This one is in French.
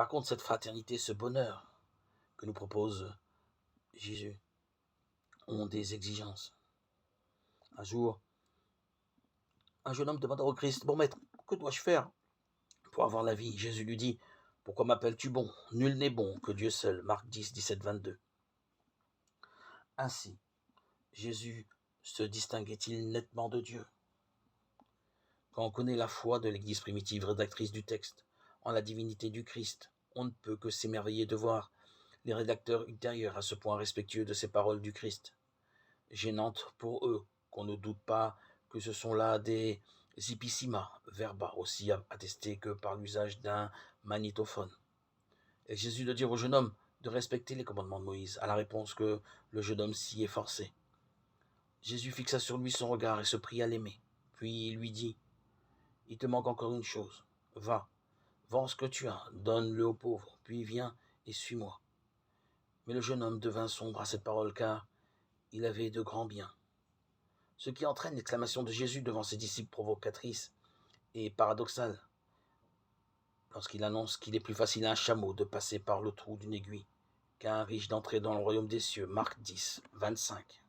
Par contre, cette fraternité, ce bonheur que nous propose Jésus ont des exigences. Un jour, un jeune homme demanda au Christ: Bon maître, que dois-je faire pour avoir la vie? Jésus lui dit: Pourquoi m'appelles-tu bon? Nul n'est bon que Dieu seul. Marc 10, 17, 22. Ainsi, Jésus se distinguait-il nettement de Dieu? Quand on connaît la foi de l'Église primitive rédactrice du texte en la divinité du Christ, on ne peut que s'émerveiller de voir les rédacteurs ultérieurs à ce point respectueux de ces paroles du Christ. Gênantes pour eux, qu'on ne doute pas que ce sont là des ipissima verba, aussi attestés que par l'usage d'un magnétophone. Et Jésus de dire au jeune homme de respecter les commandements de Moïse, à la réponse que le jeune homme s'y efforçait. Jésus fixa sur lui son regard et se prit à l'aimer. Puis il lui dit: Il te manque encore une chose. Va, vends ce que tu as, donne-le aux pauvres, puis viens et suis-moi. Mais le jeune homme devint sombre à cette parole, car il avait de grands biens. Ce qui entraîne l'exclamation de Jésus devant ses disciples provocatrice et paradoxale, lorsqu'il annonce qu'il est plus facile à un chameau de passer par le trou d'une aiguille qu'à un riche d'entrer dans le royaume des cieux. Marc 10, 25.